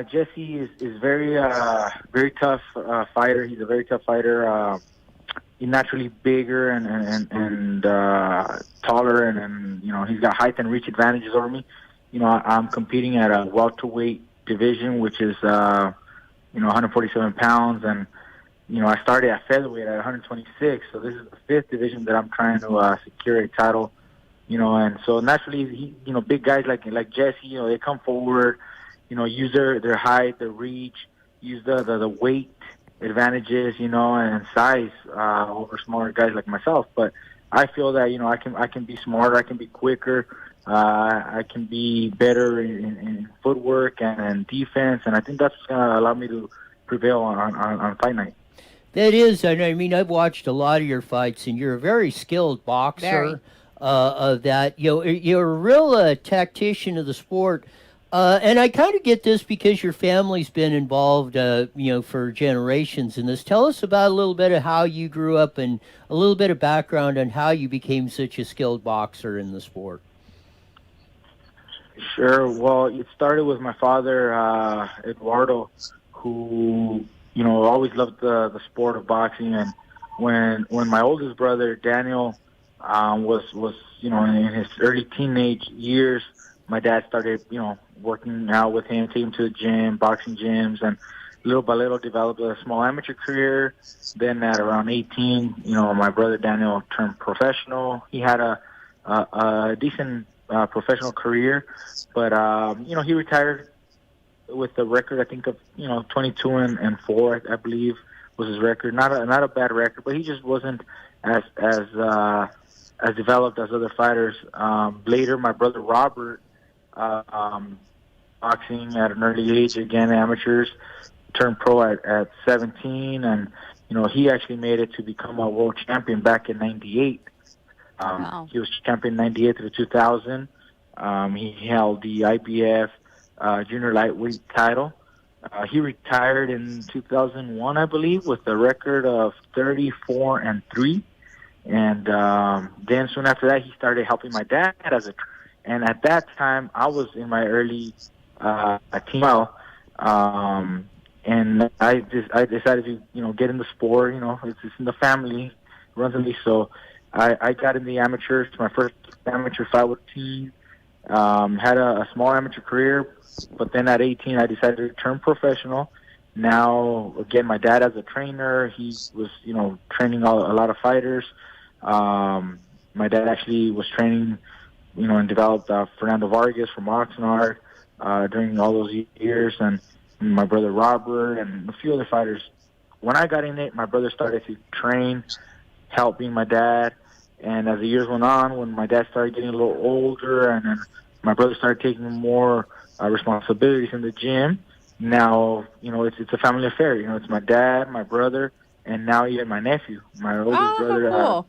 Jesse is very tough fighter. He's a very tough fighter. He's naturally bigger and taller, and he's got height and reach advantages over me. I'm competing at a welterweight division, which is 147 pounds, and I started at featherweight at 126. So this is the fifth division that I'm trying to secure a title. And so naturally, big guys like Jesse, they come forward. Use their height, their reach, use the weight advantages, and size over smaller guys like myself. But I feel that I can be smarter, I can be quicker, I can be better in footwork and defense, and I think that's going to allow me to prevail on fight night. That is, I mean, I've watched a lot of your fights, and you're a very skilled boxer. Of that, you're a real tactician of the sport. And I kind of get this because your family's been involved, for generations in this. Tell us about a little bit of how you grew up and a little bit of background on how you became such a skilled boxer in the sport. Sure. Well, it started with my father, Eduardo, who, always loved the sport of boxing. And when my oldest brother, Daniel, was in his early teenage years, my dad started, working out with him, taking him to the gym, boxing gyms, and little by little developed a small amateur career. Then at around 18, my brother Daniel turned professional. He had a decent professional career, but he retired with a record, I think, of 22-4, I believe was his record. Not a bad record, but he just wasn't as developed as other fighters. Later, my brother Robert, boxing at an early age, again amateurs, turned pro at 17, and he actually made it to become a world champion back in '98. Wow. He was champion 98 to 2000. He held the IBF junior lightweight title. He retired in 2001, I believe, with a record of 34-3. And then soon after that, he started helping my dad and at that time, I was in my early teen. And I decided to get in the sport. It's in the family, runs in me. So I got in the amateurs, my first amateur fight with team. Had a small amateur career, but then at 18, I decided to turn professional. Now, again, my dad as a trainer, he was, training a lot of fighters. My dad actually was training, and developed Fernando Vargas from Oxnard during all those years, and my brother Robert and a few other fighters. When I got in it, my brother started to train, helping my dad. And as the years went on, when my dad started getting a little older and then my brother started taking more responsibilities in the gym, now, it's a family affair. It's my dad, my brother, and now even my nephew, my oldest brother,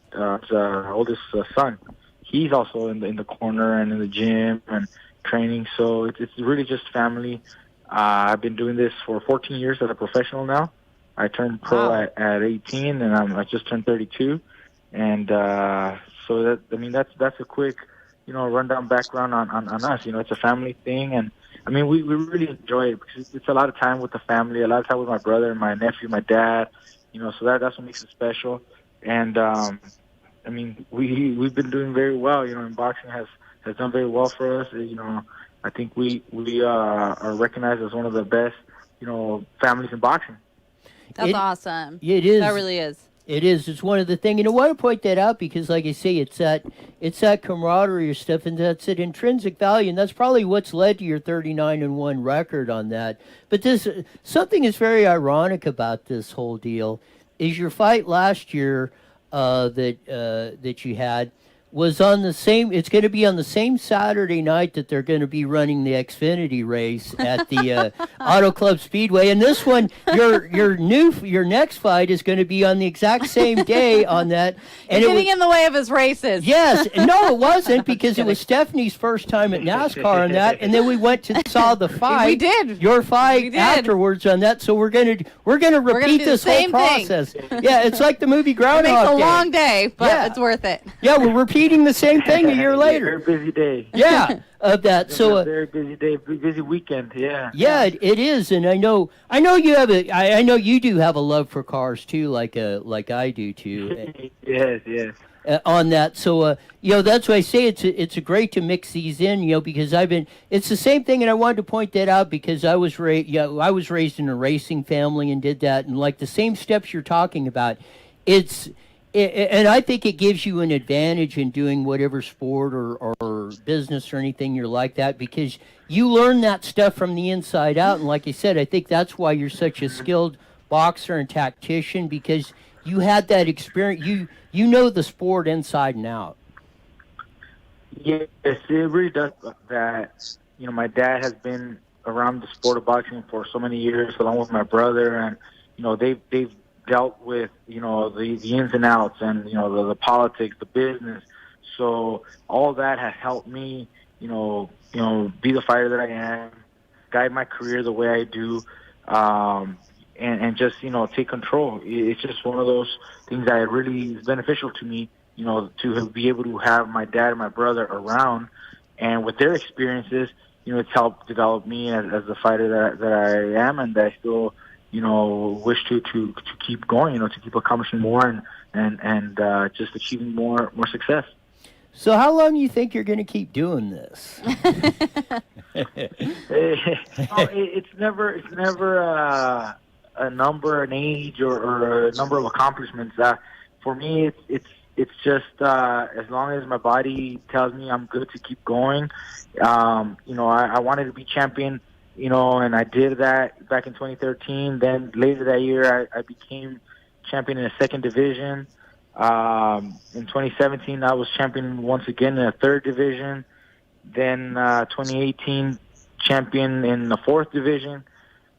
oldest son. He's also in the corner and in the gym and training. So it's really just family. I've been doing this for 14 years as a professional now. I turned pro at 18, and I just turned 32. And so that's a quick, rundown background on us. It's a family thing, and we really enjoy it because it's a lot of time with the family, a lot of time with my brother, my nephew, my dad. So that's what makes it special. And we've been doing very well. And boxing has done very well for us. I think we are recognized as one of the best, families in boxing. That's awesome. It is. That really is. It is. It's one of the things. I want to point that out because, like I say, it's that camaraderie or stuff, and that's an intrinsic value, and that's probably what's led to your 39-1 record on that. But something is very ironic about this whole deal is your fight last year that you had was on the same. It's going to be on the same Saturday night that they're going to be running the Xfinity race at the Auto Club Speedway, and this one, your next fight is going to be on the exact same day on that. And You're getting in the way of his races. Yes, no, it wasn't because it was Stephanie's first time at NASCAR on that, and then we went to saw the fight. We did your fight afterwards on that. So we're gonna repeat this whole process. Yeah, it's like the movie Groundhog Day. It makes a long day, but it's worth it. Yeah, we're repeating the same thing a year later. Very busy day. Yeah, of that. So very busy day, busy weekend. Yeah. Yeah, it is, and I know you have I know you do have a love for cars too, like I do too. Yes. On that, so that's why I say it's great to mix these in, because it's the same thing, and I wanted to point that out because I was raised in a racing family and did that, and like the same steps you're talking about, and I think it gives you an advantage in doing whatever sport or business or anything you're like that because you learn that stuff from the inside out. And like I said, I think that's why you're such a skilled boxer and tactician because you had that experience. You know the sport inside and out. Yes, it really does that. My dad has been around the sport of boxing for so many years along with my brother, and, they've dealt with, the ins and outs and, the politics, the business. So all that has helped me, be the fighter that I am, guide my career the way I do, and just, take control. It's just one of those things that really is beneficial to me, to be able to have my dad and my brother around. And with their experiences, it's helped develop me as the fighter that I am and that I still wish to keep going, to keep accomplishing more and just achieving more success. So how long do you think you're going to keep doing this? It's never a number, an age, or a number of accomplishments. For me, it's just as long as my body tells me I'm good to keep going. I wanted to be champion. And I did that back in 2013. Then later that year, I became champion in the second division. In 2017, I was champion once again in the third division. Then 2018, champion in the fourth division.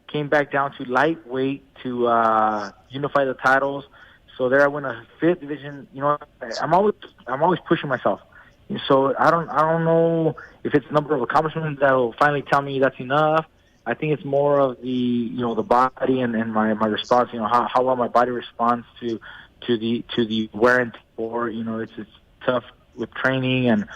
Came back down to lightweight to unify the titles. So there I went a fifth division. I'm always pushing myself. So I don't know if it's the number of accomplishments that will finally tell me that's enough. I think it's more of the the body and my response. How well my body responds to the wear and tear. It's tough with training and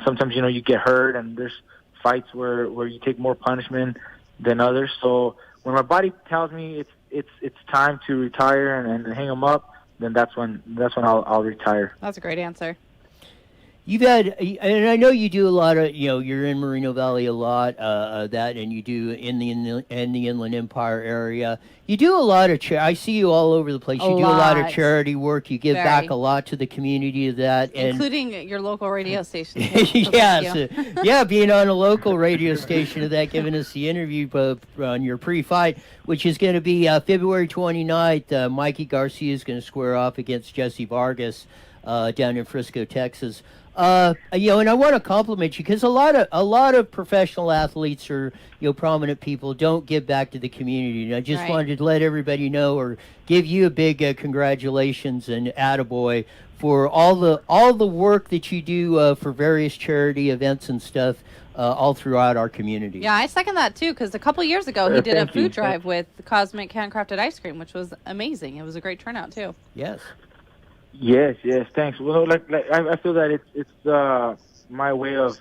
sometimes you get hurt and there's fights where you take more punishment than others. So when my body tells me it's time to retire and hang them up, then that's when I'll retire. That's a great answer. You've had, and I know you do a lot of, you're in Moreno Valley a lot, that, and you do in the Inland Empire area. You do a lot of I see you all over the place. You do a lot of charity work. You give back a lot to the community of that, including your local radio station. Yes, yeah, being on a local radio station of that, giving us the interview on your pre-fight, which is going to be February 29th. Mikey Garcia is going to square off against Jesse Vargas down in Frisco, Texas. And I want to compliment you because a lot of professional athletes or prominent people don't give back to the community. And I just wanted to let everybody know or give you a big congratulations and attaboy for all the work that you do for various charity events and stuff all throughout our community. Yeah, I second that too because a couple years ago he did a food drive with Cosmic Handcrafted Ice Cream, which was amazing. It was a great turnout too. Yes. Yes, thanks. Well, like I feel that it's my way of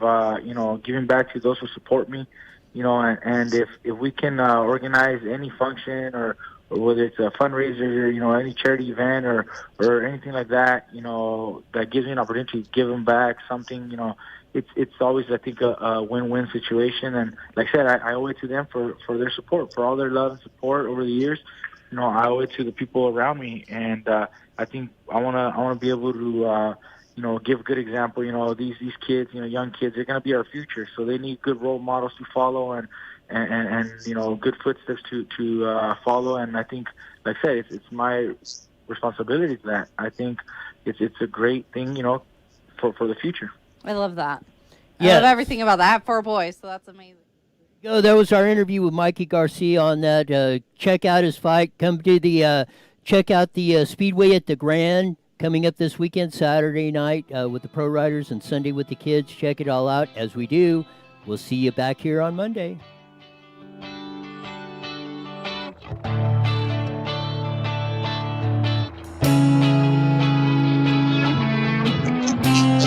giving back to those who support me, and if we can organize any function or whether it's a fundraiser, any charity event or anything like that, that gives me an opportunity to give them back something, it's always, I think, a win-win situation. And like I said, I owe it to them for their support, for all their love and support over the years. I owe it to the people around me, and I think I wanna be able to give a good example. These kids, young kids, they're gonna be our future, so they need good role models to follow and good footsteps to follow. And I think, like I said, it's my responsibility to that. I think it's a great thing, for the future. I love that. Yeah. I love everything about that. I have 4 boys, so that's amazing. That was our interview with Mikey Garcia on that. Check out his fight. Come to the check out the Speedway at the Grand coming up this weekend, Saturday night with the pro riders and Sunday with the kids. Check it all out. As we do, we'll see you back here on Monday.